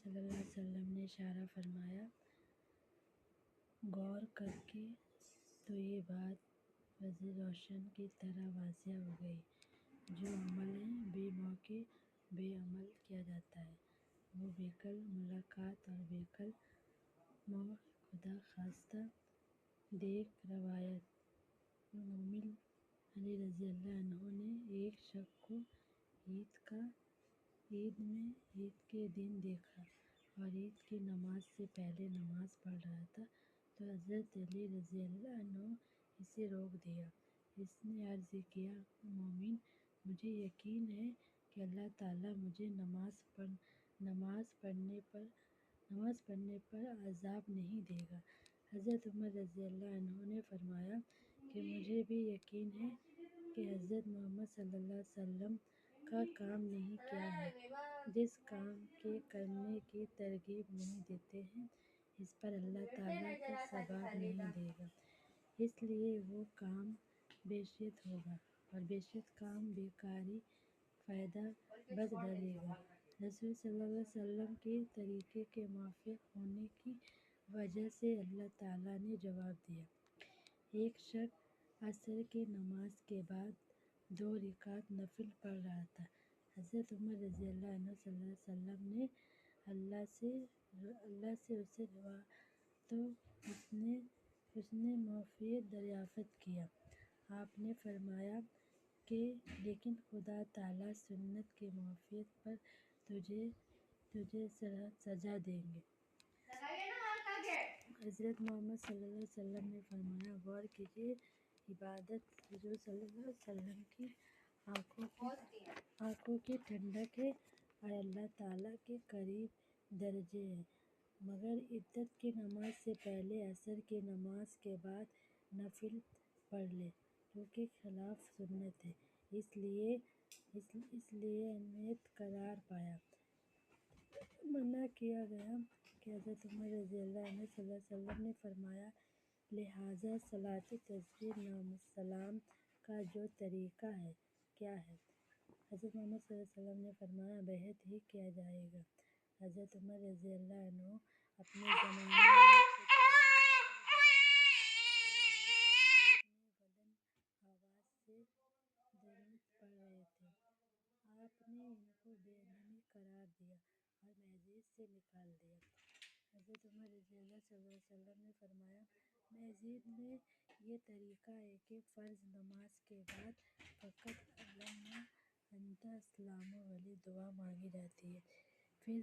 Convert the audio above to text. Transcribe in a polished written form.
صلی اللہ علیہ وسلم نے اشارہ فرمایا، غور کر کے تو یہ بات فجر روشن کی طرح واضح ہو گئی، جو عمل بے موقع بے عمل کیا جاتا ہے وہ بیکل ملاقات اور بیکل موت خدا خواستہ دیکھ۔ روایت مومن علی رضی اللہ عنہ نے ایک شخص کو عید کے دن دیکھا اور عید کی نماز سے پہلے نماز پڑھ رہا تھا تو حضرت علی رضی اللہ عنہ اسے روک دیا۔ اس نے عرض کیا، مومن، مجھے یقین ہے کہ اللہ تعالیٰ مجھے نماز پڑھنے پر عذاب نہیں دے گا۔ حضرت عمر رضی اللہ عنہ نے فرمایا کہ مجھے بھی یقین ہے کہ حضرت محمد صلی اللہ علیہ وسلم کا کام نہیں کیا ہے، جس کام کے کرنے کی ترغیب نہیں دیتے ہیں اس پر اللہ تعالیٰ کا ثواب نہیں دے گا، اس لیے وہ کام بیشت ہوگا اور بیشت کام بیکاری فائدہ بد ڈالے گا۔ رسول صلی اللہ علیہ وسلم کے طریقے کے موافق ہونے کی وجہ سے اللہ تعالیٰ نے جواب دیا۔ ایک شخص عصر کی نماز کے بعد 2 رکعت نفل پڑھ رہا تھا۔ حضرت عمر رضی اللہ عنہ صلی اللہ علیہ وسلم نے اللہ سے اسے دعا تو اس نے معافیت دریافت کیا۔ آپ نے فرمایا کہ لیکن خدا تعالیٰ سنت کی معافیت پر تجھے سزا دیں گے۔ حضرت محمد صلی اللہ علیہ وسلم نے فرمایا، غور کیجئے، عبادت حضور صلی اللہ علیہ وسلم کی آنکھوں کی ٹھنڈک ہے اور اللہ تعالیٰ کے قریب درجے ہے، مگر عید کی نماز سے پہلے عصر کی نماز کے بعد نفل پڑھ لے، جو کہ خلاف سنت ہے، اس لیے اہمیت قرار پایا۔ منع کیا گیا کہ حضرت عمر رضی اللہ عنہ صلی اللہ علیہ وسلم نے فرمایا، لہٰذا صلاۃ تسبیح نام السلام کا جو طریقہ ہے کیا ہے؟ حضرت محمد صلی اللہ علیہ وسلم نے فرمایا، بہت ہی کیا جائے گا۔ حضرت عمر رضی اللہ عنہ اپنے زمانے میں بلند آواز سے درود پڑھ رہے تھے، آپ نے ان کو بے ادبی قرار دیا اور مسجد سے نکال دیا۔ حضرت عمر رضی اللہ صلی اللہ علیہ وسلم نے فرمایا، مسجد میں یہ طریقہ ہے کہ فرض نماز کے بعد فقط اللہم انت السلام والی دعا مانگی جاتی ہے، پھر